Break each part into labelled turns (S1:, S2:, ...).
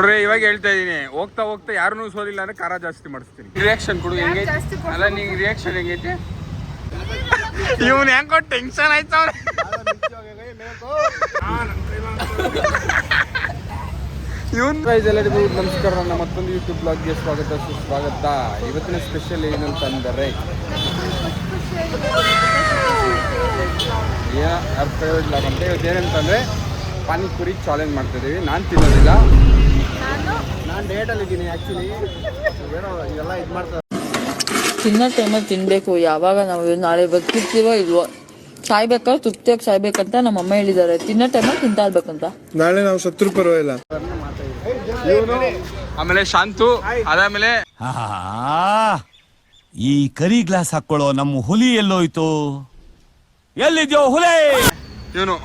S1: ನೋಡ್ರಿ ಇವಾಗ ಹೇಳ್ತಾ ಇದೀನಿ, ಹೋಗ್ತಾ ಹೋಗ್ತಾ ಯಾರನ್ನೂ ಸೋಲಿಲ್ಲ ಅಂದ್ರೆ ಖಾರ ಜಾಸ್ತಿ ಮಾಡಿಸ್ತೀನಿ. ರಿಯಾಕ್ಷನ್ ಕೊಡು. ಹೆಂಗೆ ಅಲ್ಲ ನಿಂಗೆ ರಿಯಾಕ್ಷನ್ ಹೆಂಗೈತೆ? ಇವನ್ ಹೆಂಗೋ ಟೆನ್ಷನ್ ಆಯ್ತು ಅವ್ರೆ. ಎಲ್ಲರಿಗೂ ನಮಸ್ಕಾರ. ನನ್ನ ಮತ್ತೊಂದು ಯೂಟ್ಯೂಬ್ ಬ್ಲಾಗ್ಗೆ ಸ್ವಾಗತ ಸುಸ್ವಾಗತ. ಇವತ್ತಿನ ಸ್ಪೆಷಲ್ ಏನಂತಂದರೆ ಇವತ್ತೇನಂತಂದರೆ ಪಾನಿಪುರಿ ಚಾಲೆಂಜ್ ಮಾಡ್ತಿದ್ದೀವಿ. ನಾನು ತಿನ್ನೋದಿಲ್ಲ, ನಾನು ಡೇಟಲ್ಲಿದ್ದೀನಿ ಆ್ಯಕ್ಚುಲಿ. ಏನೋ ಇದೆಲ್ಲ ಇದು ಮಾಡ್ತಾರೆ.
S2: ತಿನ್ನೋ ಟೈಮಲ್ಲಿ ತಿನ್ನಬೇಕು. ಯಾವಾಗ ನಾವು ನಾಳೆ ಬದುಕಿರ್ತೀವೋ ಇಲ್ವೋ, ಸಾಯ್ಬೇಕಾದ್ರೆ ತೃಪ್ತಿಯಾಗಿ ಸಾಯ್ಬೇಕಂತ ನಮ್ಮ ಅಮ್ಮ ಹೇಳಿದ್ದಾರೆ. ತಿನ್ನೋ ಟೈಮಲ್ಲಿ ತಿಂತಾ ಇರ್ಬೇಕಂತ.
S3: ನಾಳೆ ನಾವು ಸತ್ರು ಪರವಾಗಿಲ್ಲ.
S1: ಆಮೇಲೆ ಶಾಂತು, ಅದಾದ್ಮೇಲೆ
S4: ಈ ಕರಿ ಗ್ಲಾಸ್ ಹಾಕೊಳ್ಳೋ ನಮ್ಮ ಹುಲಿ ಎಲ್ಲೋಯ್ತು? ಎಲ್ಲಿದ್ಯೋ ಹುಲಿ?
S1: ಇವನು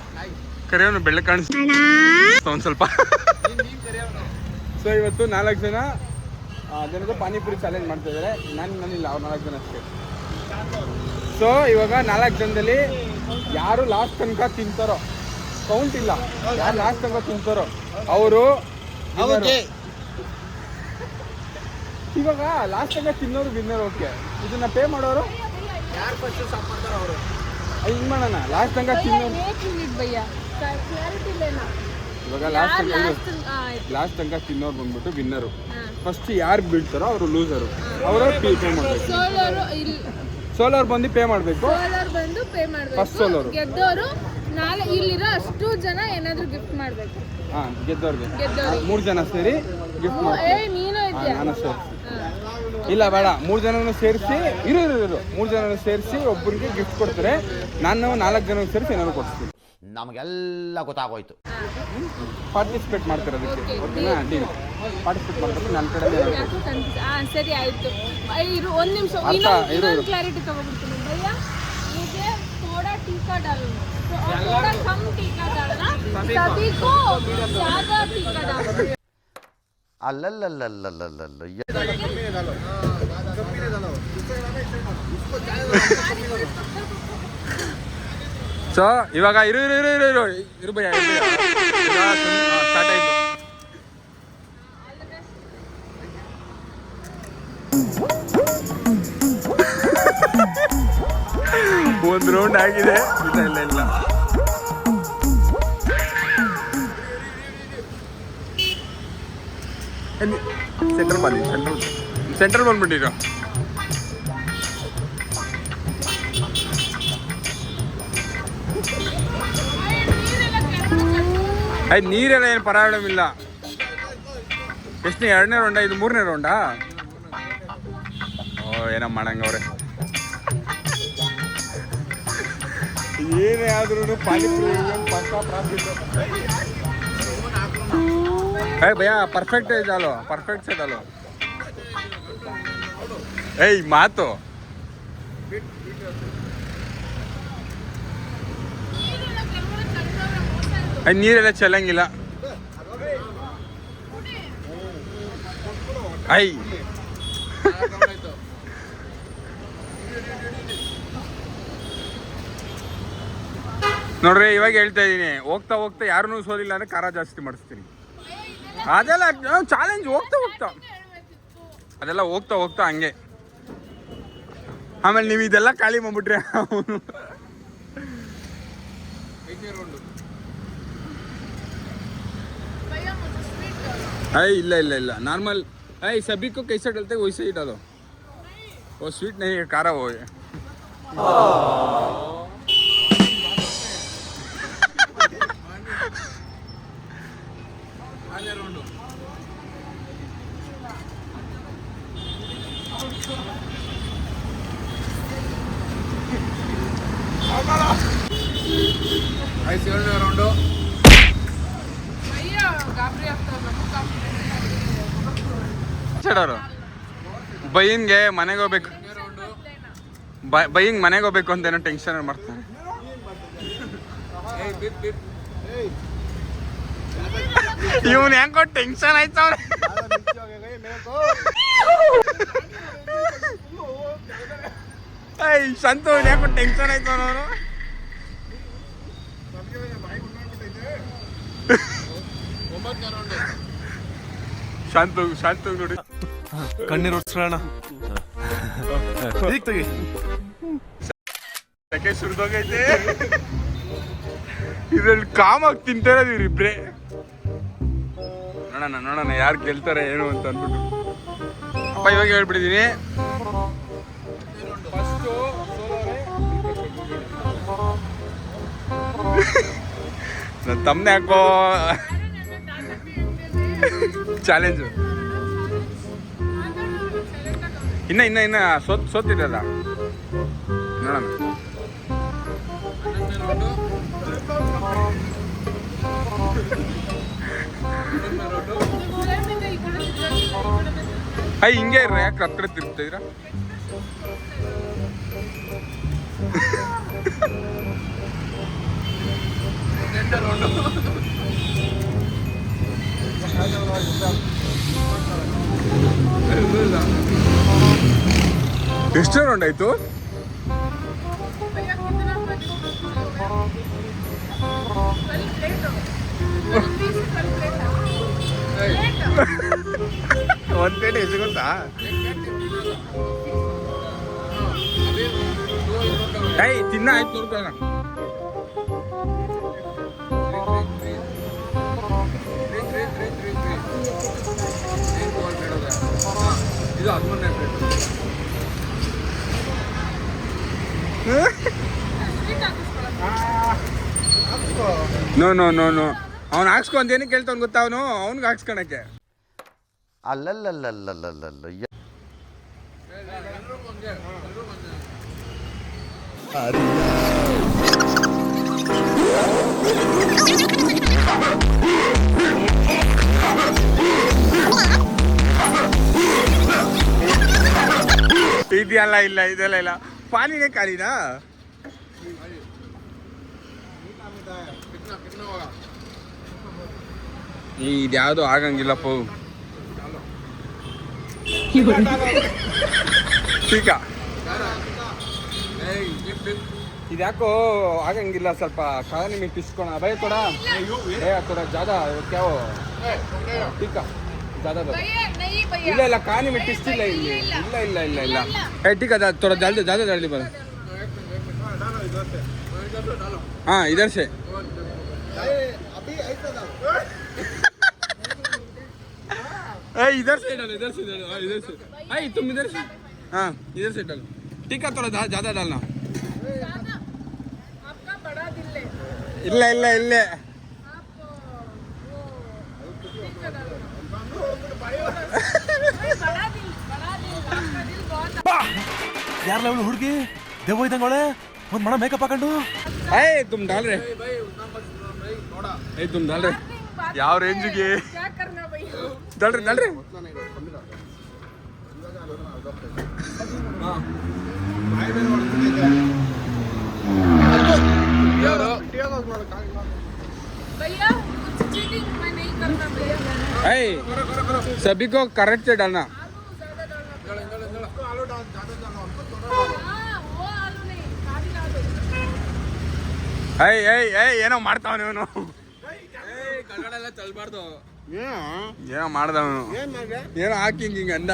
S1: ಕರೆಯವನು ಬೆಳ್ಳ ಕಾಣಿಸ್ತಾ ಒಂದ್ ಸ್ವಲ್ಪ. ಸೊ ಇವತ್ತು 4 ಜನ ಜನದ ಪಾನಿಪುರಿ ಚಾಲೆಂಜ್ ಮಾಡ್ತಾ ಇದ್ದಾರೆ. ನಾನಿಲ್ಲ, ಅವ್ರು 4 ಜನ ಅಷ್ಟೇ. ಸೊ ಇವಾಗ 4 ಜನದಲ್ಲಿ ಯಾರು ಲಾಸ್ಟ್ ತನಕ ತಿಂತಾರೋ, ಕೌಂಟ್ ಇಲ್ಲ, ಯಾರು ಲಾಸ್ಟ್ ತನಕ ತಿಂತಾರೋ ಅವರು ಇವಾಗ ಲಾಸ್ಟ್ ತನಕ ತಿನ್ನೋರು ವಿನ್ನರ್. ಓಕೆ, ಇದನ್ನ ಪೇ ಮಾಡೋರು ಯಾರು ಫಸ್ಟ್ ಸ್ಟಾಪ್ ಮಾಡ್ತಾರೋ ಅವರು. ಹಿಂಗ್ ಮಾಡೋಣ, ಲಾಸ್ಟ್ ತನಕ ತಿನ್ನೋರು. ಇವಾಗ ಲಾಸ್ಟ್ ತನಕ ತಿನ್ನೋರು ಬಂದ್ಬಿಟ್ಟು ವಿನ್ನರು. ಫಸ್ಟ್ ಯಾರು ಬೀಳ್ತಾರೋ ಅವರು ಲೂಸರು. ಅವರು ಪೇ ಮಾಡಬೇಕು. ಸೋಲೋರು ಬಂದು ಪೇ ಮಾಡಬೇಕು. ಫಸ್ಟ್ ಸೋಲೋರು
S5: ಗೆದ್ದವರು ಇಲ್ಲಿರೋ ಅಷ್ಟು ಜನ ಏನಾದ್ರು ಗಿಫ್ಟ್ ಮಾಡಬೇಕು.
S1: ಗೆದ್ದವ್ರಿಗೆ 3 ಜನ ಸೇರಿ ಗಿಫ್ಟ್ ಮಾಡಿ. ನಾನು ಸೇರಿಸಿ ಇಲ್ಲ ಬೇಡ, 3 ಜನನು ಸೇರಿಸಿ ಇರು 3 ಜನನು ಸೇರಿಸಿ ಒಬ್ಬರಿಗೆ ಗಿಫ್ಟ್ ಕೊಡ್ತಾರೆ. ನಾನು 4 ಜನ ಸೇರಿಸಿ ಏನಾದ್ರು ಕೊಡ್ತೀನಿ.
S4: ನಮಗೆಲ್ಲ ಗೊತ್ತಾಗೋಯ್ತು.
S1: ಪಾರ್ಟಿಸಿಪೇಟ್ ಮಾಡ್ತಾರೆ ಅದಕ್ಕೆ. ಓಕೆನಾ? ಡೀಲ್. ಪಾರ್ಟಿಸಿಪೇಟ್ ಮಾಡ್ತಾರೆ ನನ್ನ ಕಡೆ.
S5: ಸರಿ ಆಯ್ತು. ಒಂದು ನಿಮಿಷ ಇನ್ನೊಂದು ಕ್ಲಾರಿಟಿ ತಗೊಂಡ್ಬಿಡ್ತೀನಿ ಭಯ್ಯ. मुझे थोड़ा टीका डालना, थोड़ा कम टीका डालना, सभी को ज्यादा टीका डालना.
S4: ಅಲ್ಲಲ್ಲಲ್ಲಲ್ಲಲ್ಲಲ್ಲ
S1: ಸೊ ಇವಾಗ ಇರು ಭಯ ಸ್ಟಾರ್ಟ್ ಆಯ್ತು. ಒಂದು ರೌಂಡ್ ಆಗಿದೆ. ಇಲ್ಲ ಸೆಂಟ್ರಲ್ ಬಂದ್ಬಿಟ್ಟಿರೋ. ಆಯ್ತು, ನೀರೆಲ್ಲ ಏನು ಪ್ರಾಬ್ಲಮ್ ಇಲ್ಲ. ಎಷ್ಟನೇ 2ನೇ ರೌಂಡಾ? ಇದು 3ನೇ ರೌಂಡಾ? ಓ ಏನೋ ಮಾಡಂಗವ್ರೆ. ಏನೇ ಆದ್ರೂ ಪಾನಿಪುರಿ ಪಕ್ಕ ಪ್ರಾಫಿಟ್. ಭಯ ಪರ್ಫೆಕ್ಟ್ ಇದಾಲೋ, ಪರ್ಫೆಕ್ಟ್ ಇದಾಲೋ. ಏಯ್ ಮಾತು ನೀರೆಲ್ಲ ಚೆಲ್ಲಂಗಿಲ್ಲ. ಐ ನೋಡ್ರಿ ಇವಾಗ ಹೇಳ್ತಾ ಇದೀನಿ, ಹೋಗ್ತಾ ಹೋಗ್ತಾ ಯಾರನ್ನೂ ಸೋಲಿಲ್ಲ ಅಂದ್ರೆ ಖಾರ ಜಾಸ್ತಿ ಮಾಡಿಸ್ತೀನಿ. ಅದೆಲ್ಲ ಚಾಲೆಂಜ್ ಅದೆಲ್ಲ ಹೋಗ್ತಾ ಹೋಗ್ತಾ ಹಂಗೆ. ಆಮೇಲೆ ನೀವು ಇದೆಲ್ಲ ಖಾಲಿ ಮಾಡ್ಬಿಟ್ರಿ. ಅವನು ಇಲ್ಲ नॉर्मल सभी को कैसा डलता है वैसे ही डालो. वो स्वीट नहीं है, कारा वो है. ರೌಂಡು ಬೈನ್ಗೆ ಮನೆಗೆ ಹೋಗ್ಬೇಕು, ಬೈಯಿಂಗ್ ಮನೆಗೆ ಹೋಗ್ಬೇಕು ಅಂತ ಏನೋ ಟೆನ್ಷನ್ ಮಾಡ್ತಾರೆ. ಇವನ್ ಹೆಂಗೋ ಟೆನ್ಷನ್ ಆಯ್ತು ಅವ್ರೆ. ಸಂತು ಯಾಕೋ ಟೆನ್ಷನ್ ಆಯ್ತು ಅವನವರು. ಶಾಂತ ನೋಡಿ
S3: ಕಣ್ಣೀರು ಒರ್ಸ್ಕೊಳ್ಳೋಣ ತೆಗಿ
S1: ಯಾಕೆ ಸುರಿದೋಗೈತೆ ಇದ್ರಲ್ಲಿ ಕಾಮಾಗಿ ತಿಂತಾರದು ಇವ್ರಿಬ್ರೆ. ನೋಡೋಣ ಯಾರು ಗೆಲ್ತಾರೆ ಏನು ಅಂತ ಅಂದ್ಬಿಟ್ಟು. ಅಪ್ಪ ಇವಾಗ ಹೇಳ್ಬಿಟ್ಟಿದೀನಿ, ಫಸ್ಟು ನನ್ನ ತಮ್ಮನೆ ಹಾಕೋ ಚಾಲೆಂಜು. ಇನ್ನ ಸೋತಿರಲ್ಲ ನೋಡೋಣ. ಹಿಂಗೆ ಇರ್ರ, ಯಾಕೆ ಹತ್ ಕಡೆ ತಿರುಗ್ತಾ ಇದ್ದೀರಾ? ಎಷ್ಟು ರೌಂಡ್ ಆಯ್ತು? ಒಂದ್ ಪ್ಲೇಟ್ ಎಷ್ಟು ಗೊತ್ತಾ? ತಿನ್ನ ಆಯ್ತು ನೋಡ್ಕೊಳ್ಳೋಣ. ಇದು 11ನೇ ಪ್ಲೇಟ್. ನೋ ಅವ್ನು ಹಾಕ್ಸ್ಕೊ ಅಂತ ಏನಕ್ಕೆ ಕೇಳ್ತಾವ್ ಗೊತ್ತಾ? ಅವ್ನಿಗೆ ಹಾಕ್ಸ್ಕೊಳಕ್ಕೆ.
S6: ಅಲ್ಲಲ್ಲಲ್ಲಲ್ಲಲ್ಲಲ್ಲ
S1: ಇದೆಲ್ಲ ಇಲ್ಲ, ಇದೆಲ್ಲ ಇಲ್ಲ. ಪಾನಿನೇ ಖಾಲಿನಾ? ಇದ್ಯಾವುದು ಆಗಂಗಿಲ್ಲಪ್ಪ. ठीक है इद्याको ಆಗಂಗಿಲ್ಲ. ಸ್ವಲ್ಪ ಖಾಲಿ में टिस्कोना भाई थोड़ा थोड़ा ज़्यादा क्या हो ठीक है ज़्यादा ಇಲ್ಲ ಇಲ್ಲ ಖಾಲಿ में टिस्ट ಇಲ್ಲ ಇಲ್ಲಿ. ಇಲ್ಲ ठीक है थोड़ा ज़्यादा जल्दी बनो. हाँ इधर से इधर से डालो, इधर से तुम इधर से. हाँ इधर से डालो. ठीक है थोड़ा ज़्यादा डालना.
S5: आपका बड़ा दिल है.
S1: ಇಲ್ಲ
S3: ಯಾರಲ್ಲ ಅವಳು ಹುಡುಗಿ ದೇವ ಇದ್ದಂಗೆ ಒಂದ್ ಮಣ ಮೇಕಪ್ ಹಾಕೊಂಡು
S1: तुम डाल रहे तुम डाल रहे ಯಾವ ರೇಂಜಿಗೆ
S5: क्या करना भैया?
S1: डाल रहे
S5: भैया कुछ चीटिंग मैं नहीं करना भैया.
S1: सभी को करेक्ट से डालना. ಏನೋ ಮಾಡ್ತಾವನು ಇವನು. ಏನೋ ಮಾಡ್ದವನು, ಏನೋ ಹಾಕಿ ಹಿಂಗ ಅಂದ.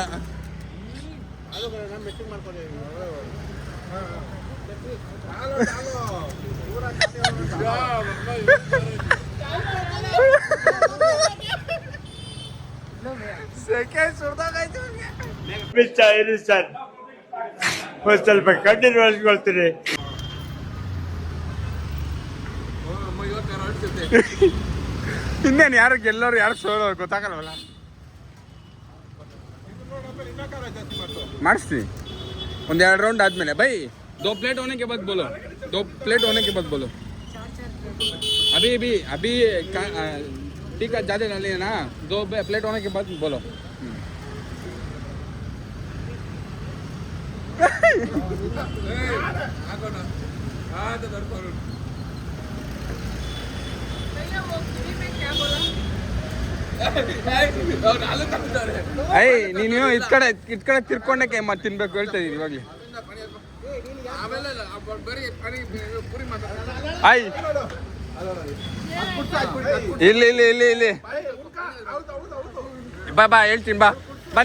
S7: ಸರ್ ಒಂದು ಸ್ವಲ್ಪ ಕಣ್ಣೀರು ಒಳಸ್ಕೊಳ್ತೀನಿ.
S1: ಇನ್ನೇನು ಯಾರು ಗೆಲ್ಲೋರು ಯಾರು ಸೋಲೋರು ಗೊತ್ತಾಗಲ್ವಲ್ಲ. ಮಾಡಿಸ್ತೀನಿ ಒಂದು 2 राउंड आदमेले. भाई 2 प्लेट होने के बाद बोलो, 2 प्लेट होने के बाद बोलो. अभी ठीक है ज़्यादा डालिए ना. 2 प्लेट होने के बाद बोलो. ನೀನು ಇದ್ ಕಡೆ ತಿರ್ಕೊಂಡಕ್ಕೆ ಮತ್ತೆ ತಿನ್ಬೇಕು ಹೇಳ್ತಾ ಇದೀನಿ ಇವಾಗ್ಲಿ. ಇಲ್ಲಿ ಬಾ ಹೇಳ್ತೀನಿ ಬಾ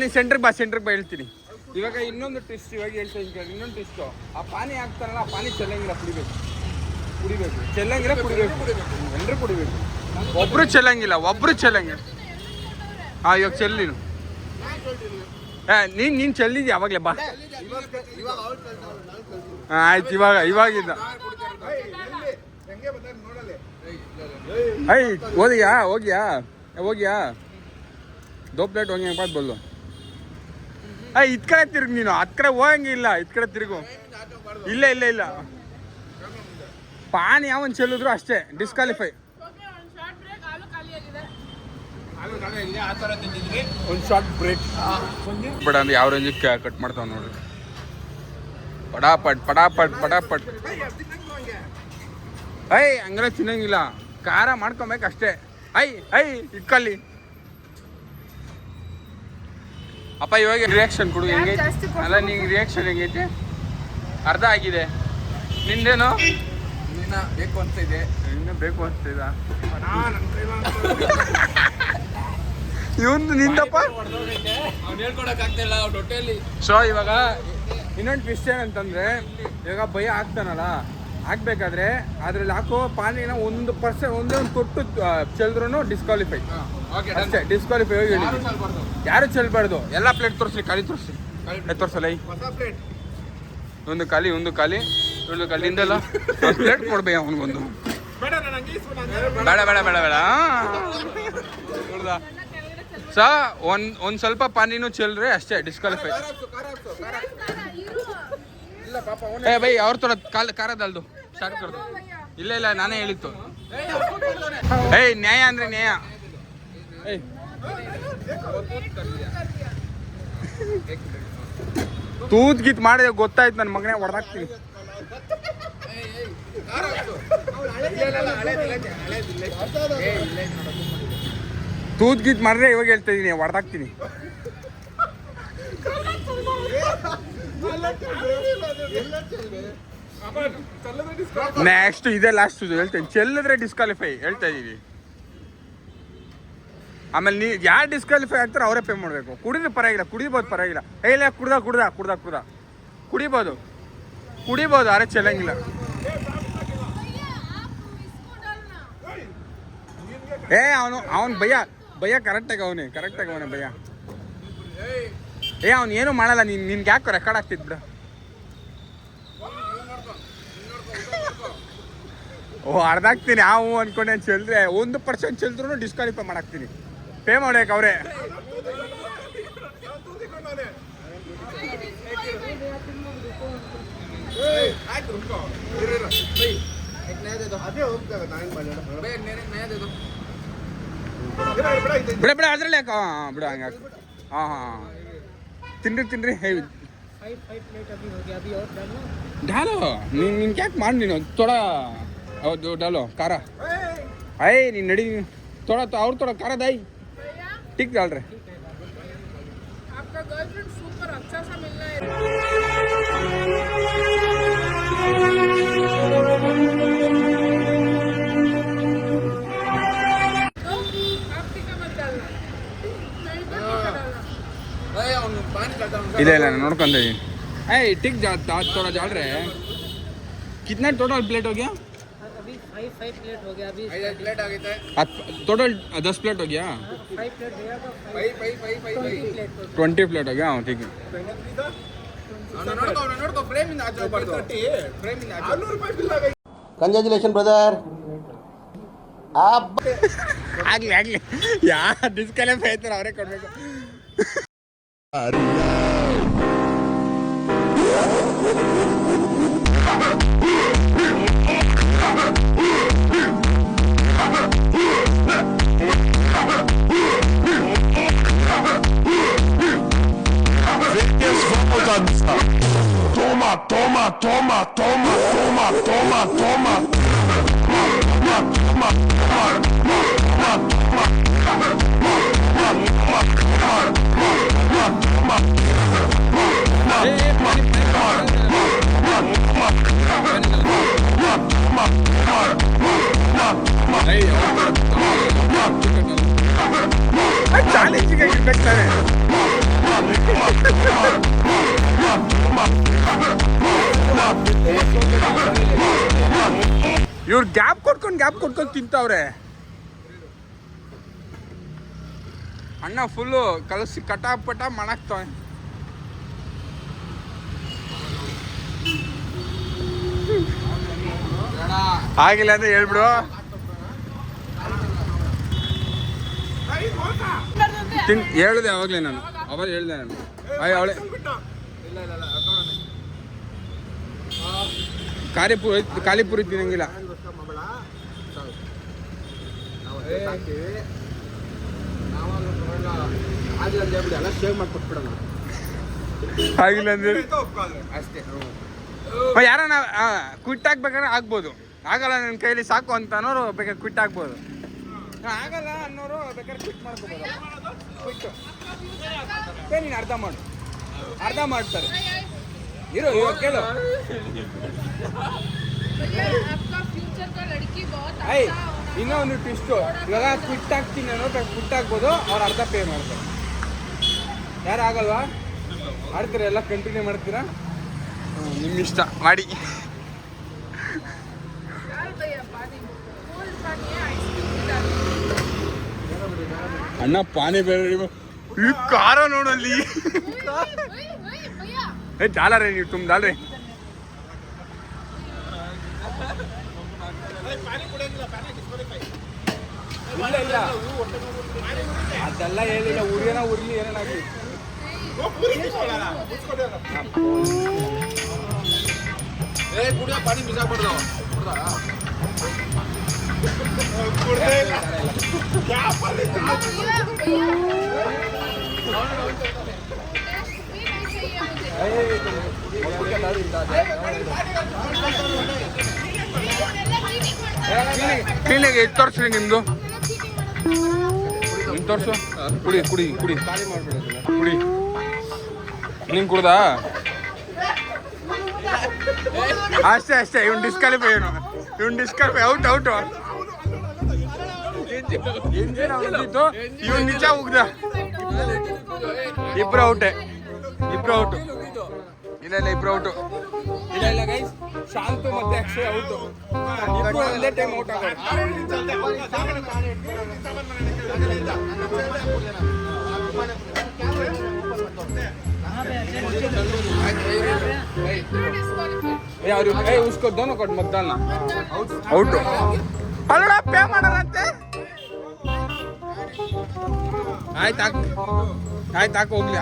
S1: ನೀನು ಸೆಂಟ್ರಿಗೆ ಬಾ ಹೇಳ್ತೀನಿ. ಇವಾಗ ಇನ್ನೊಂದು ಟ್ವಿಸ್ಟ್ ಇವಾಗ ಹೇಳ್ತೀನಿ ಕೇಳಿ. ಇನ್ನೊಂದು ಟ್ವಿಸ್ಟು, ಆ ಪಾನಿ ಹಾಕ್ತಾರಲ್ಲ, ಆ ಪಾನಿ ಚೆಲ್ಲಂಗಿಲ್ಲ, ಕುಡಿಬೇಕು ಚೆಲ್ಲಂಗಿಲ್ಲ, ಕುಡಿಬೇಕು ಎಲ್ಲರೂ ಕುಡಿಬೇಕು. ಒಬ್ರು ಚೆಲ್ಲಂಗಿಲ್ಲ. ಹಾಂ ಇವಾಗ ಚೆಲ್ಲಿ ನೀನು. ನೀನು ಚೆಲ್ಲಿದ್ಯ ಯಾವಾಗಲೇ ಬಾ. ಹಾಂ ಆಯ್ತು ಇವಾಗಿಂದ. ಐ ಹೋಗಿಯಾ 2 ಪ್ಲೇಟ್ ಹೋಗಿ ಬಾತ್ ಬೋಲು. ಇದ್ ಕಡೆ ತಿರುಗು ನೀನು, ಹತ್ ಕಡೆ ಹೋಗಂಗಿಲ್ಲ, ಇದ್ ಕಡೆ ತಿರುಗು. ಇಲ್ಲ ಪಾನಿ ಯಾವನ್ ಚೆಲ್ಲಿದ್ರು ಅಷ್ಟೇ ಡಿಸ್ಕ್ವಾಲಿಫೈ. ಒಂದು ಶಾರ್ಟ್ ಬ್ರೇಕ್ ಬೇಡ ಅಂದ್ರೆ ಯಾವ ರೇಂಜಿಗೆ ಕಟ್ ಮಾಡ್ತಾವ ನೋಡ್ರಿ. ಪಟಾಪಟ್ ಹಂಗಾರೆ ತಿನ್ನಂಗಿಲ್ಲ, ಖಾರ ಮಾಡ್ಕೊಬೇಕಷ್ಟೇ. ಇಟ್ಕೊಳ್ಳಿ ಅಪ್ಪ. ಇವಾಗ ರಿಯಾಕ್ಷನ್ ಕೊಡು, ಹೆಂಗೈತೆ? ಅಲ್ಲ ನಿಂಗೆ ರಿಯಾಕ್ಷನ್ ಹೆಂಗೈತೆ? ಅರ್ಧ ಆಗಿದೆ. ನಿಂದೇನು ಇನ್ನ ಬೇಕು ಅನ್ಸ್ತಿದೆ? ಇವನು ನಿಂದಪ್ಪ. ಸೊ ಇವಾಗ ಇನ್ನೊಂದು ಟ್ವಿಸ್ಟ್ ಏನಂತಂದ್ರೆ, ಇವಾಗ ಭಯ ಆಗ್ತಾನಲ್ಲ, ಹಾಕ್ಬೇಕಾದ್ರೆ ಅದ್ರಲ್ಲಿ ಹಾಕೋ ಪಾನಿನ 1% ಒಂದೇ ಒಂದು ತೊಟ್ಟು ಚೆಲ್ದ್ರೂ ಡಿಸ್ಕ್ವಾಲಿಫೈ ಅಷ್ಟೇ. ಡಿಸ್ಕ್ವಾಲಿಫೈ ಹೋಗಿ ಯಾರು ಚೆಲ್ಬಾರ್ದು. ಎಲ್ಲ ಪ್ಲೇಟ್ ತೋರಿಸ್ಲಿ, ಖಾಲಿ ತೋರಿಸಲ್ಲ. ಒಂದು ಖಾಲಿ ಹಿಂದೆಲ್ಲ ಪ್ಲೇಟ್ ಕೊಡ್ಬೇಕು ಅವನಿಗೊಂದು. ಬೇಡ ನೋಡ್ದ ಸ ಒಂದು ಸ್ವಲ್ಪ ಪಾನಿನೂ ಚೆಲ್ರೆ ಅಷ್ಟೇ ಡಿಸ್ಕ್ವಾಲಿಫೈ. ಬೈ ಅವ್ರ ತೊಡ ಖಾರದಲ್ದು ಸ್ಟಾರ್ಟ್ ಕರ್ದು. ಇಲ್ಲ ನಾನೇ ಹೇಳಿತ್ತು. ನ್ಯಾಯ ಅಂದ್ರೆ ನ್ಯಾಯ. ತೂತ್ ಗೀತ್ ಮಾಡಿದೆ ಗೊತ್ತಾಯ್ತು, ನನ್ನ ಮಗನೇ ಹೊಡೆದಾಕ್ತೀನಿ. ತೂತ್ ಗೀತ್ ಮಾಡಿದ್ರೆ ಇವಾಗ ಹೇಳ್ತಾ ಇದೀನಿ, ಹೊಡೆದಾಕ್ತೀನಿ. ನೆಕ್ಸ್ಟ್ ಇದೇ ಲಾಸ್ಟ್ ಹೇಳ್ತೇನೆ. ಚೆಲ್ಲಿದ್ರೆ ಡಿಸ್ಕ್ವಾಲಿಫೈ ಹೇಳ್ತಾ ಇದೀವಿ. ಆಮೇಲೆ ನೀವು ಯಾರು ಡಿಸ್ಕ್ವಾಲಿಫೈ ಆಗ್ತಾರೆ ಅವರೇ ಪೇ ಮಾಡಬೇಕು. ಕುಡಿದ್ರೆ ಪರವಾಗಿಲ್ಲ, ಪರವಾಗಿಲ್ಲ. ಇಲ್ಲ ಕುಡ್ದ ಕುಡಿಬೋದು ಅರೆ ಚೆಲ್ಲಂಗಿಲ್ಲ. ಅವನು ಭಯ ಕರೆಕ್ಟಾಗಿ ಅವನೇ ಭಯ. ಅವ್ನು ಏನು ಮಾಡಲ್ಲ. ನಿನ್ಗೆ ಯಾಕೋ ರೆಕಾರ್ಡ್ ಆಗ್ತಿದ್ ಬಿಡ. ಅರ್ಧಾಕ್ತೀನಿ. ಅನ್ಕೊಂಡೆ ಚೆಲ್ದ್ರೆ 1% ಚೆಲ್ದ್ರೂ ಡಿಸ್ಕ್ವಾಲಿಫೈ ಮಾಡಾಕ್ತೀನಿ. ಪೇ ಮಾಡ್ಬೇಕು ಅವರೇ. ಬಿಡ ಅದ್ರಲ್ಲಿ ಯಾಕ ಬಿಡ ಹಂಗ. ತಿನ್ರಿ ಡಾಲೋ. ನಿನ್ ಯಾಕೆ ಮಾಡಿ ನೀನು ತೊಡ ಹೌದು ಡಾಲೋ ಖಾರ. ನೀನು ನಡಿ थोड़ा तो और थोड़ा खारा दाई ठीक डाल रहे.
S5: आपका गर्लफ्रेंड सुपर अच्छा सा मिल रहा है. तो आप टीका मत डालना. नहीं तो टीका डालना.
S1: ಇಲ್ಲ नोड़े टिक थोड़ा डाल रहे. कितना टोटल प्लेट हो गया?
S6: 5 प्लेट हो गया. अभी
S7: 5 प्लेट आ गया है.
S1: टोटल 10 प्लेट हो गया.
S6: 5 प्लेट हो गया.
S1: 20 प्लेट हो गया. ठीक है.
S7: ನೋಡ್ಕೋ ಫ್ರೇಮ್ ಇಂದ ಆಚೆ ಹೋಗ್ಬಾರ್ದು. ಫ್ರೇಮ್ ಇಂದ ಆಚೆ 100 ರೂಪಾಯಿ ಬಿಲ್ ಆಗೈತೆ.
S8: Congratulation brother.
S1: ಆಗ್ಲಿ ಯಾ ಡಿಸ್ಕ್ವಾಲಿಫೈ ಆಯ್ತಾರೆ ಅವರೇ ಕೊಡ್ಬೇಕು.
S9: Toma, toma, toma, toma, toma, toma, toma.
S1: Challenging ಆಗಿರ್ಬೇಕು. ಇವ್ರು ಗ್ಯಾಪ್ ಕೊಟ್ಕೊಂಡು ತಿಂತವ್ರೆ. ಅಣ್ಣ ಫುಲ್ಲು ಕಲಸಿ ಕಟಾಪಟ ಮಾಡಾಕ್ತವೆ. ಆಗಿಲ್ಲ ಅಂತ ಹೇಳ್ಬಿಡು. ಹೇಳಿದೆ ಅವಾಗಲೇ ನಾನು, ಅವಾಗ ಹೇಳಿದೆ ನಾನು. ಅವಳೆ ಖಾಲಿಪುರಿ ತಿನ್ನಂಗಿಲ್ಲ. ಆಗಿಲ್ಲ ಅಂದ್ರೆ ಅಷ್ಟೇ. ಯಾರನ್ನ ಕ್ವಿಟ್ ಹಾಕ್ಬೇಕಾದ್ರೆ ಆಗ್ಬೋದು, ಆಗಲ್ಲ ನನ್ನ ಕೈಲಿ ಸಾಕು ಅಂತ ಅನ್ನೋರು ಬೇಕಾದ್ರೆ ಕ್ವಿಟ್ ಹಾಕ್ಬೋದು, ಆಗಲ್ಲ ಅನ್ನೋರು ಬೇಕಾದ್ರೆ ಕ್ವಿಟ್ ಮಾಡ್ಕೋಬೋದು. ಕ್ವಿಟ್ ನೀನು ಅರ್ಧ ಮಾಡ್ತಾರೆ. ಇರೋ ಇವಾಗ ಕೇಳು. ಇನ್ನೊಂದು ಟ್ವಿಸ್ಟು, ಇವಾಗ ಕ್ವಿಟ್ ಹಾಕ್ತೀನಿ ಅನ್ನೋ ಕ್ವಿಟ್ ಹಾಕ್ಬೋದು, ಅವ್ರು ಅರ್ಧ ಪೇ ಮಾಡ್ತಾರೆ. ಯಾರು ಆಗಲ್ವಾ? ಆಡ್ತೀರಾ? ಎಲ್ಲ ಕಂಟಿನ್ಯೂ ಮಾಡ್ತೀರಾ? ನಿಮ್ಮ ಇಷ್ಟ ಮಾಡಿ. ಅಣ್ಣ ಪಾನಿ ಬೇರೆ ಈ ಖಾರ ನೋಡಲ್ಲಿ. ಡಾಲರ್ है तुम डाल रहे? ಇಲ್ಲ ಅದೆಲ್ಲ ಹೇಳಿಲ್ಲ. ಉರಿಯನ ಉರ್ಲಿ ಏನಾಗಿ ಪಾನಿ ಮಿಸ್ ಆಗ್ಬಾರ್ದು. ಕ್ಲೀನಾಗಿ ತೋರಿಸ್ರಿ ನಿಮ್ದು. ತೋರಿಸು. ಕುಡಿ ನೀನು ಕುಡ್ದಾ? ಅಷ್ಟೇ. ಇವ್ನು ಡಿಸ್ಕ್ವಾಲಿಫೈ ಔಟ್. ಎಂಜಿನ್ ಉಗ್ದಿತ್ತು, ಇವ್ನು ನಿಜ ಉಗ್ದ. ಇಬ್ರು ಔಟು. ಇಲ್ಲ ಗೈಸ್, ಶಾಂತು ಮತ್ತೆ ಅಕ್ಷಯ್ ಔಟು. ಇಬ್ರು ಒಂದೇ ಟೈಮ್ ಔಟ್ ಆಗೋದು. उसको दोनों कोट मत डालना. आउट ಅಲ್ಲ ಪೇ ಮಾಡರಂತೆ. ಆಯ್ತು ಹೋಗ್ಲಿ.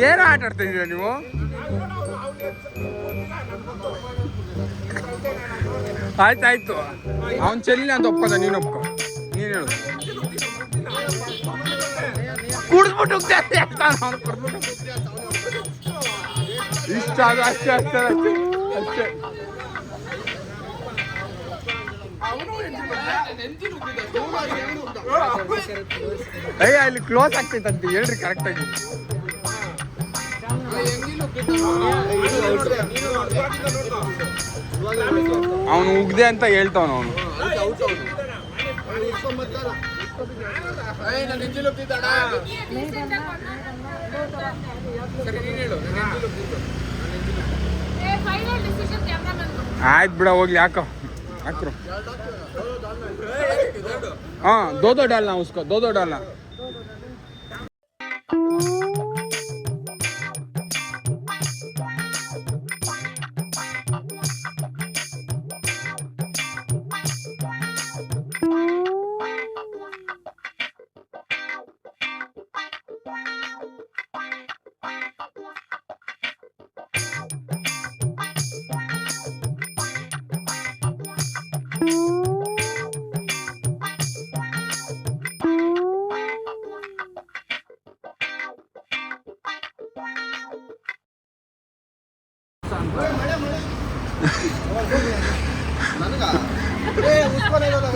S1: ಏನು ಆಟ ಆಡ್ತಾ ಇದ್ದೀರಾ ನೀವು? ಆಯ್ತು ಅವ್ನು ಚೆಲ್ಲಿಲ್ಲ ಅಂತ ಒಪ್ಪದ. ನೀನು ಒಪ್ಕೊ. ನೀನು ಹೇಳು. ಕುಡಿದ್ಬಿಟ್ಟು ಇಷ್ಟ ಅದು ಅಷ್ಟೇ. ಅಲ್ಲಿ ಕ್ಲೋಸ್ ಆಗ್ತೈತಂತ ಹೇಳ್ರಿ ಕರೆಕ್ಟಾಗಿ. ಅವನು ಉಗ್ದೆ ಅಂತ ಹೇಳ್ತಾವನು ಅವನು. ಆಯ್ತು ಬಿಡ ಹೋಗ್ಲಿ. ಹಾಕ್ರು. हाँ दो डालना उसको. दो डालना.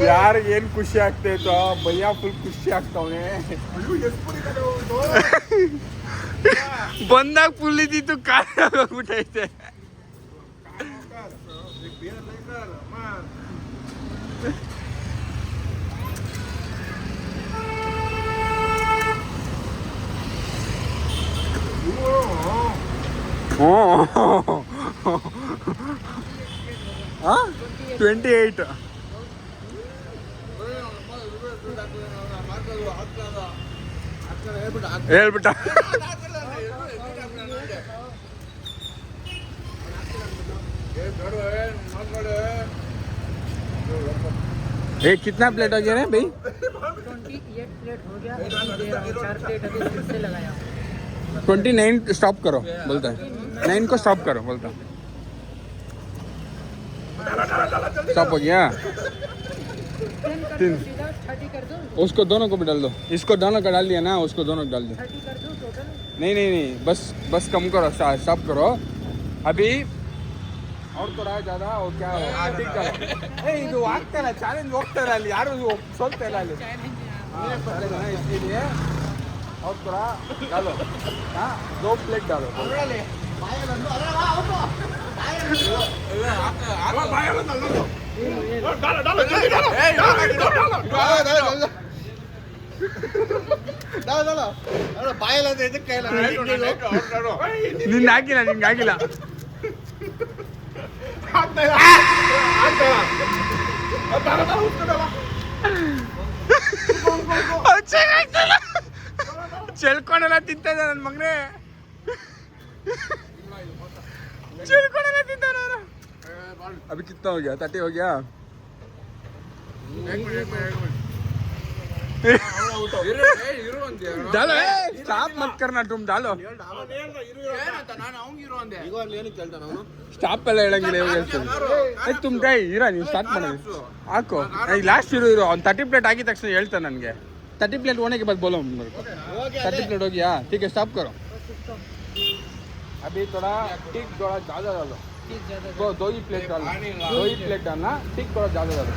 S1: ಯಾರಿಗೆ ಏನು ಖುಷಿ ಆಗ್ತೈತೋ ಭಯ್ಯ ಫುಲ್ ಖುಷಿ ಆಗ್ತಾವನೆ. ಬಂದಾಗ ಫುಲ್ ಇದ್ದಿತ್ತು, ಖಾಲಿ ಆಗೋಗ್ಬಿಟ್ಟೈತೆ. 28. ಹೇಳ್ಬಿಟ್ಟ. ए कितना प्लेट हो गया रे भाई?
S6: 28 प्लेट हो गया, अभी दे रहा हूँ 4 प्लेट अभी फिर से लगाया हूँ।
S1: 29 स्टॉप करो बोलता है, 9 को स्टॉप करो बोलता. स्टॉप हो गया.
S6: 10 कर
S1: तीन.
S6: दो सीधा, 30 कर दो,
S1: उसको दोनों को भी डाल दो. इसको दोनों का डाल दिया ना, उसको दोनों को डाल दो.
S6: 30 कर दो टोटल।
S1: नहीं बस कम करो, स्टॉप करो अभी. ಅವ್ರು ಕೂಡ ಜಾದ ಇದು ಆಗ್ತಾಯಿಲ್ಲ, ಚಾಲೆಂಜ್ ಹೋಗ್ತಾ ಇಲ್ಲ ಅಲ್ಲಿ, ಯಾರು ಸೋಲ್ತಾ ಇಲ್ಲ ಅಲ್ಲಿ. इसलिए और थोड़ा डालो, हाँ 2 प्लेट डालो. ನಿಂಗೆ ಆಗಿಲ್ಲ. ಚೆಲ್ಕೊಂಡೆಲ್ಲ ತಿಂತ ಇದ್ದ ನನ್ನ ಮಗನೇ, ಚೆಲ್ಕೊಂಡೆಲ್ಲ ತಿಂತಾನ. अभी कितना हो गया? 30 हो गया. डालो, स्टॉप मत करना तुम, डालो. ಸ್ಟಾಪ್ ಎಲ್ಲ ಹೇಳಂಗಿಲ್ಲ ಇವಾಗ ಹೇಳ್ತೀನಿ. ತುಂಬ ಕೈ ಇರ, ನೀವು ಸ್ಟಾರ್ಟ್ ಮಾಡಿ ಹಾಕು. ಲಾಸ್ಟ್ ಇರು ಅವ್ನು 30 प्लेट ಆಗಿದ ತಕ್ಷಣ ಹೇಳ್ತಾನೆ ನನಗೆ. 30 प्लेट होने के बाद बोलो मेरे को. 30 प्लेट हो गया, ठीक है स्टॉप करो. अभी थोड़ा टिक थोड़ा ज़्यादा डालो. दो ही प्लेट डालना, 2 ही प्लेट डालना. टिक थोड़ा ज़्यादा डालो.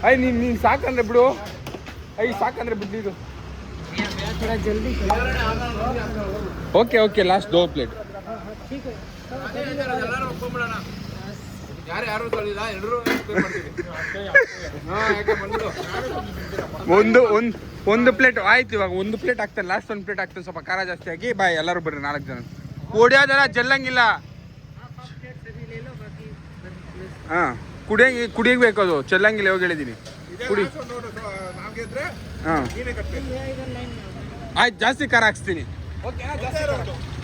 S1: अरे ನೀನು ಸಾಕಂದ್ರೆ ಬಿಡು, ಸಾಕಂದ್ರೆ ಬಿಟ್ಟಿದ್ದು.
S6: थोड़ा जल्दी
S1: ओके लास्ट 2 प्लेट.
S6: ठीक है.
S1: ಒಂದು ಪ್ಲೇಟ್ ಆಯ್ತು. ಇವಾಗ 1 ಪ್ಲೇಟ್ ಹಾಕ್ತಾನೆ, ಲಾಸ್ಟ್ 1 ಪ್ಲೇಟ್ ಹಾಕ್ತಾನೆ. ಸ್ವಲ್ಪ ಖಾರ ಜಾಸ್ತಿ ಹಾಕಿ ಬಾಯ್. ಎಲ್ಲರೂ ಬರ್ರಿ 4 ಜನ. ಹೊಡಿಯೋದಲ್ಲ, ಜಲ್ಲಂಗಿಲ್ಲ. ಹಾಂ ಕುಡಿಯಕ್ಕೆ ಬೇಕು, ಅದು ಚೆಲ್ಲಂಗಿಲ್ಲ. ಹೋಗಿ ಹೇಳಿದ್ದೀನಿ ಕುಡಿ. ಹಾಂ ಆಯ್ತು, ಜಾಸ್ತಿ ಖಾರ ಹಾಕ್ಸ್ತೀನಿ.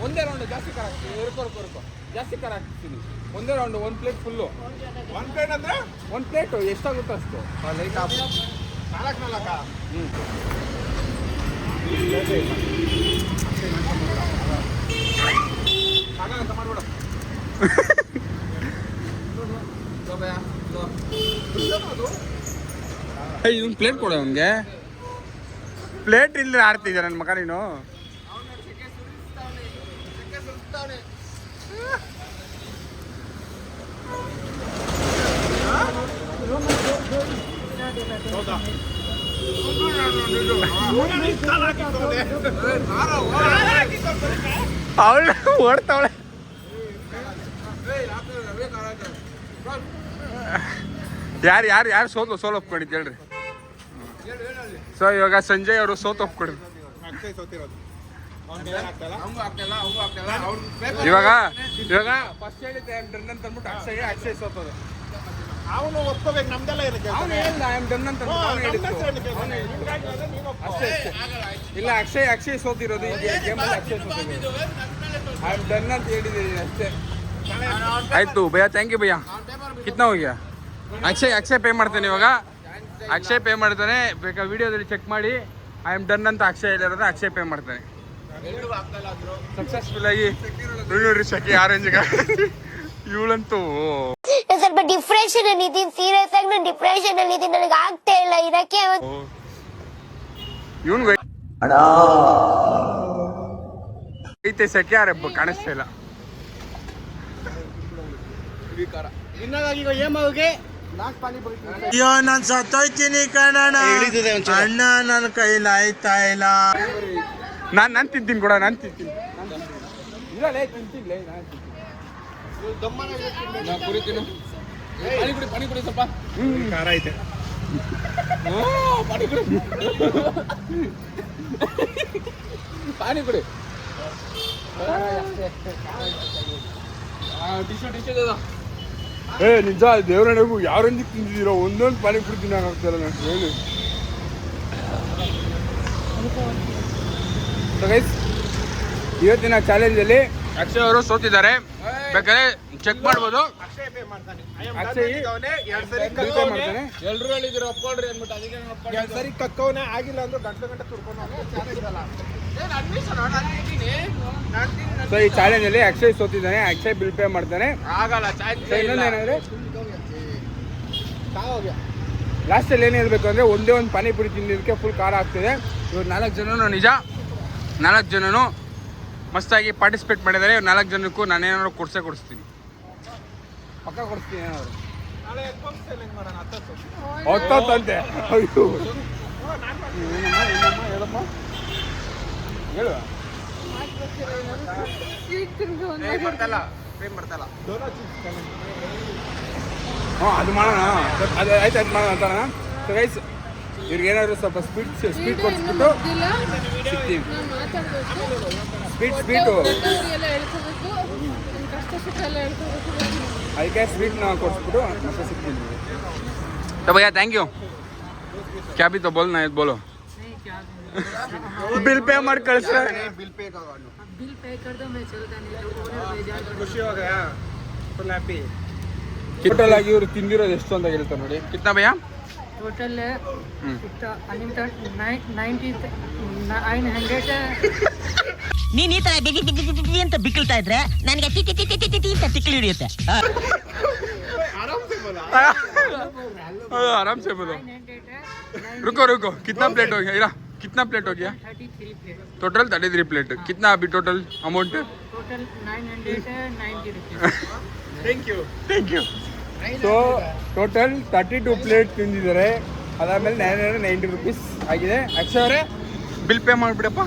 S1: ಒಂದೇ ರೌಂಡ್ ಜಾಸ್ತಿ ಖಾರ ಹಾಕ್ತೀನಿ. ಇರ್ಕೊ ಜಾಸ್ತಿ ಖಾರ ಹಾಕ್ತೀನಿ. ಒಂದೇ ರೌಂಡ್ 1 ಪ್ಲೇಟ್ ಫುಲ್ಲು. 1 ಪ್ಲೇಟ್ ಅಂದರೆ 1 ಪ್ಲೇಟು ಎಷ್ಟಾಗುತ್ತೋ ಅಷ್ಟು. ಲೈಟ್ ಆಫ್ 4 ಹಾಗಂತ ಮಾಡ್ಬೇಡ. ಇದೊಂದು ಪ್ಲೇಟ್ ಕೊಡ ಅವನಿಗೆ. ಪ್ಲೇಟ್ ಇಲ್ಲದೆ ಆಡ್ತಿದ್ದೆ ನನ್ನ ಮಗ ನೀನು. ಅವಳು ಓಡ್ತಾವಳೆ. ಯಾರು ಸೋಲು ಒಪ್ಕೊಂಡಿದ್ದು ಹೇಳ್ರಿ. ಸೊ ಇವಾಗ ಸಂಜಯ್ ಅವರು ಸೋತು ಒಪ್ಕೊಡ್ರಿ. ಇವಾಗ ಫಸ್ಟ್ ಹೇಳಿದ್ದೆ ಡನ್ ಅಂತ ಅಂದ್ಬಿಟ್ಟು ಅಕ್ಷಯ್ ಸೋತದು.
S7: ಅವನು ಒಪ್ಕೋಬೇಕು, ನಮ್ದೆಲ್ಲ ಇರುತ್ತೆ.
S1: ಅಷ್ಟೇ ಇಲ್ಲ, ಅಕ್ಷಯ್ ಸೋತಿರೋದು ಈ ಗೇಮಲ್ಲಿ. ಅಕ್ಷಯ್ ಸೋತಿರೋದು ಐ ಆಮ್ ಡನ್ ಅಂತ ಹೇಳಿದ್ದೀನಿ ಅಷ್ಟೇ. ಆಯ್ತು ಭಯ್ಯ, ಥ್ಯಾಂಕ್ ಯು ಭಯ್ಯ. ಕಿತ್ನಾ ಹೋಗ್ಯಾ? ಅಕ್ಷಯ್ ಪೇ ಮಾಡ್ತಾನೆ ಇವಾಗ. ಅಕ್ಷಯ್ ಪೇ ಮಾಡ್ತಾನೆ. ಬೇಕಾ ವಿಡಿಯೋದಲ್ಲಿ ಚೆಕ್ ಮಾಡಿ. ಐ ಆಮ್ ಡನ್ ಅಂತ ಅಕ್ಷಯ್ ಹೇಳಿರೋದು. ಅಕ್ಷಯ್ ಪೇ ಮಾಡ್ತಾನೆ. ಸಕ್ಸಸ್ಫುಲ್ ಆಗಿ ನೋಡ್ರಿ ಶಕಿ ಆರೆಂಜ್ಗ. ಇವಳಂತೂ
S8: ಸ್ವಲ್ಪ ಡಿಪ್ರೆಷನ್ ಅಲ್ಲಿ ಇದ್ದೀನಿ, ಸೀರಿಯಸ್ ಆಗಿ ನಾನು ಡಿಪ್ರೆಷನ್ ಅಲ್ಲಿ ಇದ್ದೀನಿ, ನನಗೆ ಆಗ್ತಾ ಇಲ್ಲ ಇರಕ್ಕೆ.
S1: ಇವನ್ಗೂ ಐತೆ ಸೆಕೆ, ಆರೆ ಕಾಣಿಸ್ತಾ ಇಲ್ಲ.
S3: ಅಯ್ಯೋ ನಾನು ಸತ್ತೋಯ್ತೀನಿ ಕಣಣ್ಣ, ಅಣ್ಣ ನನ್ನ ಕೈಲಿ ಆಯ್ತಾ ಇಲ್ಲ.
S1: ನಾನು ತಿಂತೀನಿ ಕೂಡ, ನಾನು ತಿಂತೀನಿ. ಇರಲೇ ತಿಂತೀನಿ, ನಾನು ಕುರಿತೀನಿ. ಪಾನಿ ಕುಡಿ ಸ್ವಲ್ಪ.
S3: ಖಾರ ಐತೆ.
S1: ಪಾನಿ ಕುಡಿ. ಟಿಶ್ಯೂ ನಿಜ ದೇವರಣ್ಣಗೂ ಯಾರೊಂದಿಗೆ ತಿಂದಿದ್ದೀರೋ ಒಂದೊಂದು ಪಾನಿಪುರಿ ತಿನ್ನೋಕ್ಕಾಗ್ತಾಯಿಲ್ಲ ನಾನು ಹೇಳಿ. ಸೊ ಗೈಸ್, ಇವತ್ತಿನ ಚಾಲೆಂಜಲ್ಲಿ ಅಕ್ಷಯ್ ಅವರು ಸೋತಿದ್ದಾರೆ. ಬೇಕಾದ್ರೆ ಚೆಕ್ ಮಾಡ್ಬೋದು. ಅಕ್ಷಯ್ ಮಾಡ್ತಾನೆ.
S7: ಎಲ್ರು ಹೇಳಿದ್ರು ಒಪ್ಕೊಳ್ರಿ ಅಂದ್ಬಿಟ್ಟು ಅದಕ್ಕೆ ಸರಿ ಕಕ್ಕವನೇ ಆಗಿಲ್ಲ ಅಂದ್ರೆ ಗಂಟೆ ತುರ್ಕೊಂಡು.
S1: ಸೊ ಈ ಚಾಲೆಂಜಲ್ಲಿ ಅಕ್ಷಯ್ ಸೋತಿದ್ದಾನೆ. ಅಕ್ಷಯ್ ಬಿಲ್ ಪೇ ಮಾಡ್ತಾನೆ.
S7: ಆಗಲ್ಲ.
S1: ಇನ್ನೊಂದೇನಂದ್ರೆ ಲಾಸ್ಟಲ್ಲಿ ಏನು ಹೇಳ್ಬೇಕು ಅಂದರೆ ಒಂದೇ ಒಂದು ಪಾನಿಪುರಿ ತಿನ್ನೋದಕ್ಕೆ ಫುಲ್ ಖಾರ ಆಗ್ತಿದೆ. ಇವ್ರು 4 ಜನನು ನಿಜ 4 ಜನನು ಮಸ್ತಾಗಿ ಪಾರ್ಟಿಸಿಪೇಟ್ ಮಾಡಿದ್ದಾರೆ. ಇವ್ರು 4 ಜನಕ್ಕೂ ನಾನೇನಾದ್ರು ಕೊಡಿಸ್ತೀನಿ, ಪಕ್ಕ ಕೊಡಿಸ್ತೀನಿ ಏನಾದ್ರು. ಹೊತ್ತಂತೆ ಅಯ್ಯೋ ಹೇಳಪ್ಪ ಹೇಳು. ಹಾಂ ಅದು ಮಾಡೋಣ, ಅದು ಆಯ್ತು ಮಾಡೋಣ ಅಂತಾರ. ಸೊ ಗೈಸ್, ಇವ್ರಿಗೆ ಏನಾದರೂ ಸ್ವಲ್ಪ ಸ್ಪೀಡ್ ಕೊಡಿಸ್ಬಿಟ್ಟು ಸಿಗ್ತೀವಿ. ಸ್ವೀಟು ಅದಕ್ಕೆ ಸ್ವೀಟ್ನ ಕೊಡಿಸ್ಬಿಟ್ಟು ಮತ್ತೆ ಸಿಗ್ತೀನಿ. ಭಯ್ಯ ಥ್ಯಾಂಕ್ ಯು. ಕ್ಯಾ ಬಿ ತೋ ಬೋಲ್ ನಾ ಬೋಲೋ. बिल पे मत कर सर.
S6: बिल पे कर दो, मैं चलता नहीं तो ओनर भेजा.
S7: ಖುಷಿ हो गया, फुल हैप्पी.
S1: ಟೋಟಲ್ ಆಗಿ ಇವರು ತಿಂದಿರೋದು ಎಷ್ಟು ಅಂತ ಹೇಳ್ತಾರೆ ನೋಡಿ. ಕಿತ್ನಾ ಭಯ್ಯ?
S6: टोटल अनलिमिटेड 900
S10: ನೀನ್ ಈ ತರ ಬಿಗಿ ಅಂತ ಬಿಕ್ಕಳ್ತಾ ಇದ್ರೆ ನನಗೆ ಟಿ ಅಂತ ತಿಕ್ಕಲು ಹಿಡಿಯುತ್ತೆ.
S1: आराम से बोलो. रुको कितना प्लेट हो गया? इरा कितना प्लेट हो गया?
S6: 33 प्लेट.
S1: Total 33 plate. कितना अभी total amount?
S6: Total 990 rupees.
S1: Thank you. So total 32 plate ತಿಂದಿದ್ದಾರೆ. ಅದಾದಮೇಲೆ 990 ರುಪೀಸ್ ಆಗಿದೆ. ಅಕ್ಷಯ್ ಅವರೇ ಬಿಲ್ ಪೇ ಮಾಡಿಬಿಡಪ್ಪ.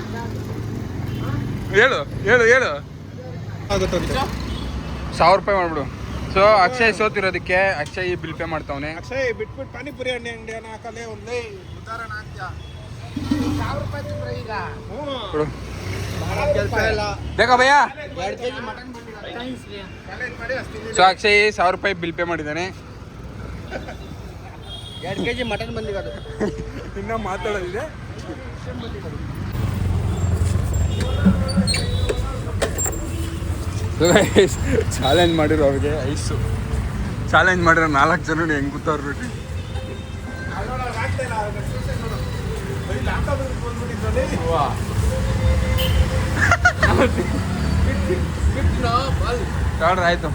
S1: ಹೇಳು 1000 ರೂಪಾಯಿ ಮಾಡಿಬಿಡು. ಸೊ ಅಕ್ಷಯ್ ಸೋತಿರೋದಕ್ಕೆ ಅಕ್ಷಯ್ ಬಿಲ್ ಪೇ ಮಾಡ್ತಾವನೆ.
S7: ಅಕ್ಷಯ್ ಬಿಟ್ಬಿಟ್ಟು ಪಾನಿಪುರಿ ಅಂಗಡಿಯನ್ನು ಹಾಕಲೇ ಒಂದೇ ಉದಾಹರಣೆ ಆಗ್ತೀಯ. 1000 ರೂಪಾಯಿ ತಿಂದ್ರೆ ಈಗ
S1: ಕೊಡು.
S7: ಕೆಲಸ ಇಲ್ಲ.
S1: ಬೇಕಾ bhaiya?
S7: 2 kg mutton
S1: so Akshay 1000 ರೂಪಾಯಿ ಬಿಲ್ ಪೇ ಮಾಡಿದ್ದಾನೆ.
S7: 2 kg ಮಟನ್ ಬಂದಿರೋದು.
S1: ಇನ್ನ ಮಾತಾಡೋದಿದೆ. ಚಾಲೆಂಜ್ ಮಾಡಿರೋ ಅವ್ರಿಗೆ ಐಸು ಚಾಲೆಂಜ್ ಮಾಡಿರೋ 4 ಜನ ಹೆಂಗೆ ಗೊತ್ತವ್ರು ಬಿಟ್ಟು. ತಗೊಳ್ರಿ ಆಯ್ತು.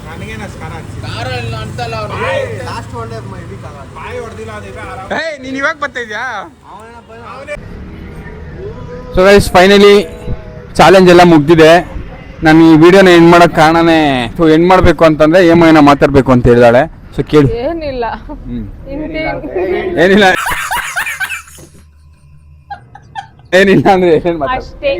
S7: ನನಗೇನ ಖಾರ ಇಲ್ಲ ಅಂತಲ್ಲ ಅವ್ರು. ಲಾಸ್ಟ್ ಒಳ್ಳೆ ಬಾಯಿ ಹೊಡೆದಿಲ್ಲ ಅದೀಗ ಆರಾಮ.
S1: ಹೇ ನೀನು ಇವಾಗ ಬರ್ತಾ ಇದೆಯಾ? ಸೊ ಗೈಸ್, ಫೈನಲಿ ಚಾಲೆಂಜ್ ಎಲ್ಲ ಮುಗ್ದಿದೆ. ನಾನು ಈ ವಿಡಿಯೋನ ಎಂಡ್ ಮಾಡೋಕ್ಕೆ ಕಾರಣನೇ, ಸೊ ಎಂಡ್ ಮಾಡಬೇಕು ಅಂತಂದರೆ ಏమైనా ಮಾತಾಡಬೇಕು ಅಂತ ಹೇಳಿದಾಳೆ. ಸೊ ಕೇಳಿ.
S5: ಏನಿಲ್ಲ
S1: ಅಂದ್ರೆ ಏನೇನು
S5: ಅಷ್ಟೇ.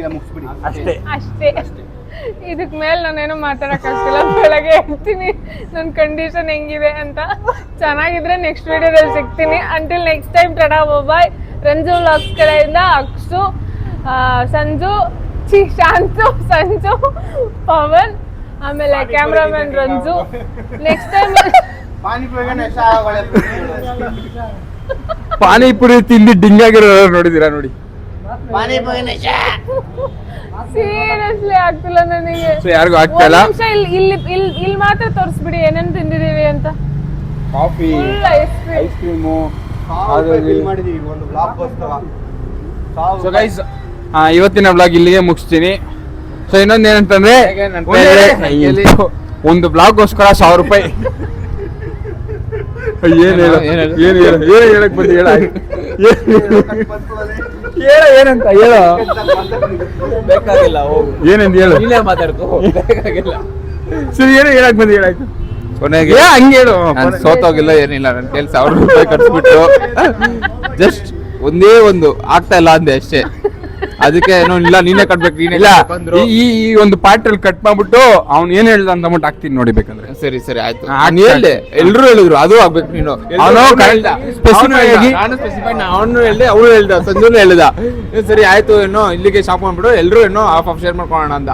S5: ಇದಕ್ ಮೇಲೆ ನಾನೇನು ಮಾತಾಡಕ್ಕಾಗ್ತಿಲ್ಲ. ಬೆಳಗ್ಗೆ ಹೇಳ್ತೀನಿ ನನ್ನ ಕಂಡೀಷನ್ ಹೆಂಗಿದೆ ಅಂತ. ಚೆನ್ನಾಗಿದ್ರೆ ನೆಕ್ಸ್ಟ್ ವಿಡಿಯೋದಲ್ಲಿ ಸಿಗ್ತೀನಿ. ಅಂಟಿಲ್ ನೆಕ್ಸ್ಟ್ ಟೈಮ್, ಟಡಾ ಬಾಯ್. ರಂಜು ವ್ಲಾಗ್ಸ್ ಕಡೆಯಿಂದ ಅಕ್ಷು, ಶಾಂತು, ಸಂಜು, ಪವನ್, ಆಮೇಲೆ cameraman Ranju. Next time
S1: panipuri ತಿಂದು ಡಿಂಗಾಗಿರೋ ನೋಡಿದೀರಾ ನೋಡಿ.
S5: ಸೀರಿಯಸ್ಲಿ ಆಗ್ತಿಲ್ಲ ನನಗೆ.
S1: ಸೊ ಯಾರಿಗೂ ಆಗ್ತಾ ಇಲ್ಲ.
S5: ಇಲ್ಲಿ ಮಾತ್ರ ತೋರಿಸ್ಬಿಡಿ ಏನೇನು ತಿಂದಿದೀವಿ ಅಂತ.
S1: ಕಾಫಿ, ಐಸ್ ಕ್ರೀಮು
S7: ಮಾಡಿದೀವಿ ಒಂದು ಬ್ಲಾಗ್ ಗೋಸ್ಕರ.
S1: ಸೊ ಗೈಸ್, ಇವತ್ತಿನ ಬ್ಲಾಗ್ ಇಲ್ಲಿಗೆ ಮುಗಿಸ್ತೀನಿ. ಸೊ ಇನ್ನೊಂದು ಏನಂತಂದ್ರೆ, ಒಂದು ಬ್ಲಾಗ್ಗೋಸ್ಕರ 1000 ರೂಪಾಯಿ. ಹೇಳಕ್ ಬಂದು ಏನಂತ ಹೇಳೋ
S3: ಬೇಕಾಗಿಲ್ಲ,
S1: ಏನಂತ ಹೇಳು.
S3: ನೀನೇ ಮಾತಾಡ್ಕೋ, ಬೇಕಾಗಿಲ್ಲ.
S1: ಸರಿ, ಏನೋ ಹೇಳಕ್ ಬಂದು ಹೇಳಾಯ್ತು.
S3: ಕೊನೆಗೆ
S1: ಹಂಗೆ ಹೇಳು.
S3: ನಾನು ಸೋತೋಗಿಲ್ಲ, ಏನಿಲ್ಲ. ನನ್ನ ಕೈಲಿ 1000 ರೂಪಾಯಿ ಕಟ್ಸ್ಬಿಟ್ಟು ಜಸ್ಟ್ ಒಂದೇ ಒಂದು ಆಗ್ತಾ ಇಲ್ಲ ಅಂದೆ ಅಷ್ಟೇ. ಅದಕ್ಕೆ ಏನೋ ಇಲ್ಲ, ನೀನೇ ಕಟ್ಬೇಕು, ನೀನೇ
S1: ಇಲ್ಲ.
S3: ಬಂದ್ರು.
S1: ಈ ಒಂದು ಪಾರ್ಟಲ್ಲಿ ಕಟ್ ಮಾಡ್ಬಿಟ್ಟು ಅವ್ನು ಏನ್ ಹೇಳ್ದ ಅಂತ ಅಮೌಂಟ್ ಹಾಕ್ತೀನಿ ನೋಡಿ ಬೇಕಂದ್ರೆ.
S3: ಸರಿ ಆಯ್ತು. ನಾನು ಹೇಳ್ದೆ, ಎಲ್ರು ಹೇಳಿದ್ರು ಅದು ಆಗ್ಬೇಕು. ನೀನು ಅವನು ಹೇಳ್ದೆ, ಅವನು ಹೇಳ್ದ, ಸಂಜುನು ಹೇಳ್ದ. ಸರಿ ಆಯ್ತು, ಏನೋ ಇಲ್ಲಿಗೆ ಶಾಪ್ ಮಾಡ್ಬಿಡು, ಎಲ್ರು ಏನೋ ಹಾಫ್ ಶೇರ್ ಮಾಡ್ಕೊಳ್ಳೋಣ ಅಂದ.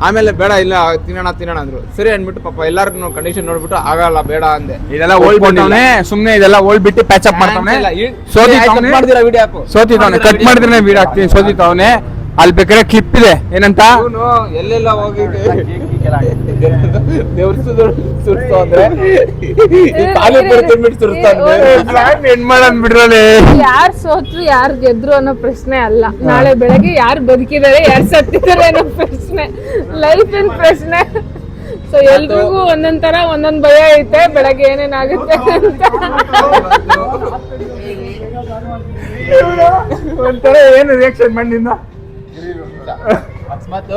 S3: ಆಮೇಲೆ ಬೇಡ ಇಲ್ಲ ತಿನ್ನೋಣ ಅಂದ್ರು. ಸರಿ ಅಂದ್ಬಿಟ್ಟು ಪಾಪ ಎಲ್ಲಾರ್ಗು ಕಂಡೀಷನ್ ನೋಡ್ಬಿಟ್ಟು ಆಗಲ್ಲ ಬೇಡ ಅಂದೆ.
S1: ಇದೆಲ್ಲ ಓಲ್ಡ್ ಬಿಟ್ಟವನೆ, ಸುಮ್ನೆ ಇದೆಲ್ಲ ಓಲ್ಡ್ ಬಿಟ್ಟು ಪ್ಯಾಚ್ ಅಪ್ ಮಾಡ್ತಾವನೆ.
S3: ಮಾಡ್ದಿರಾ ವಿಡಿಯೋ ಹಾಕು.
S1: ಸೋತಿದ್ದವನೆ, ಕಟ್ ಮಾಡಿದ್ರೆ ವೀಡಿಯೋ ಹಾಕ್ತೀನಿ. ಸೋತಿದ್ದವನೆ ಅಲ್ಲಿ ಬೇಕಾದ್ರೆ ಕ್ಲಿಪ್ ಇದೆ. ಏನಂತ
S3: ಎಲ್ಲೆಲ್ಲ ಹೋಗಿ ಸುರ್ಸ್ತು ಅಂದ್ರೆ ಪಾನಿಪುರಿ ತಿನ್ಬಿಟ್ಟು ಸುರ್ಸ್ತಾನೆ.
S1: ಏನ್ ಮಾಡೋದ್ ಬಿಡ್ರಲ್ಲಿ.
S5: ಯಾರ್ ಸೋತ್ರು ಯಾರ್ ಗೆದ್ರು ಅನ್ನೋ ಪ್ರಶ್ನೆ ಅಲ್ಲ, ನಾಳೆ ಬೆಳಗ್ಗೆ ಯಾರು ಬದುಕಿದ್ದಾರೆ ಯಾರು ಸತ್ತಿದ್ದಾರೆ ಅನ್ನೋ ಪ್ರಶ್ನೆ, ಲೈಫ್ ಇನ್ ಪ್ರಶ್ನೆ. ಸೊ ಎಲ್ರಿಗೂ ಒಂದೊಂದ್ ತರ ಒಂದೊಂದ್ ಭಯ ಐತೆ ಬೆಳಗ್ಗೆ ಏನೇನಾಗುತ್ತೆ ಅಂತ.
S1: ಒಂಥರ ಏನು ರಿಯಾಕ್ಷನ್ ಮಾಡಿಂದ
S3: ಅಕಸ್ಮಾತ್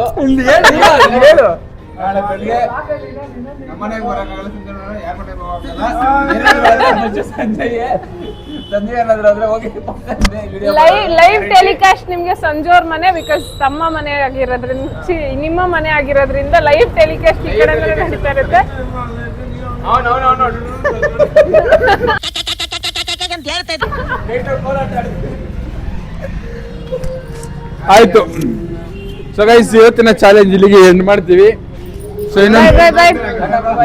S1: ಹೇಳು.
S3: ನಾಳೆ ಬೆಳಿಗ್ಗೆ ನಮ್ಮನೆಗೆ ಬರಕ್ಕಾಗಲ್ಲ, ಯಾರ ಮನೆಗೆ ಹೋಗಲ್ಲ. ಸಂಜೆ ಏನಾದ್ರು ಆದ್ರೆ ಹೋಗಿ
S5: ಲೈವ್ ಟೆಲಿಕಾಸ್ಟ್ ನಿಮ್ಗೆ ಸಂಜೋರ್ ಮನೆ, ಬಿಕಾಸ್ ತಮ್ಮ ಮನೆ ಆಗಿರೋದ್ರಿಂದ, ನಿಮ್ಮ ಮನೆ ಆಗಿರೋದ್ರಿಂದ ಲೈವ್ ಟೆಲಿಕಾಸ್ಟ್ ಈ ಕಡೆ ನಡೀತಾ ಇರುತ್ತೆ.
S10: ಅಂತ ಹೇಳ್ತಾ ಇದ್ದೆ.
S1: ಆಯ್ತು. ಸೊ ಗೈಸ್, ಇವತ್ತಿನ ಚಾಲೆಂಜ್ ಇಲ್ಲಿಗೆ ಎಂಡ್ ಮಾಡ್ತೀವಿ. ಸೊ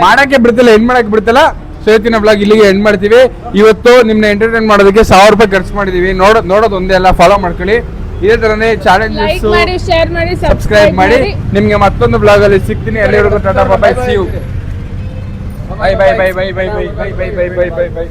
S1: ಮಾಡಕ್ಕೆ ಬಿಡ್ತಿಲ್ಲ, ಎಂಡ್ ಮಾಡಕ್ಕೆ ಬಿಡ್ತಿಲ್ಲ. ಸೊ ಇವತ್ತಿನ ಬ್ಲಾಗ್ ಇಲ್ಲಿಗೆ ಎಂಡ್ ಮಾಡ್ತೀವಿ. ಇವತ್ತು ನಿಮ್ನ ಎಂಟರ್ಟೈನ್ ಮಾಡೋದಕ್ಕೆ 1000 ರೂಪಾಯಿ ಖರ್ಚು ಮಾಡಿದೀವಿ. ನೋಡೋದು ಒಂದೇ ಅಲ್ಲ, ಫಾಲೋ ಮಾಡ್ಕೊಳ್ಳಿ. ಇದೇ ತರನೇ ಚಾಲೆಂಜಸ್
S5: ಶೇರ್ ಮಾಡಿ,
S1: ಸಬ್ಸ್ಕ್ರೈಬ್ ಮಾಡಿ. ನಿಮ್ಗೆ ಮತ್ತೊಂದು ಬ್ಲಾಗ್ ಅಲ್ಲಿ ಸಿಗ್ತೀನಿ. ಎಲ್ಲರಿಗೂ tata bye, see you. Bye bye bye bye bye bye bye bye bye bye bye by.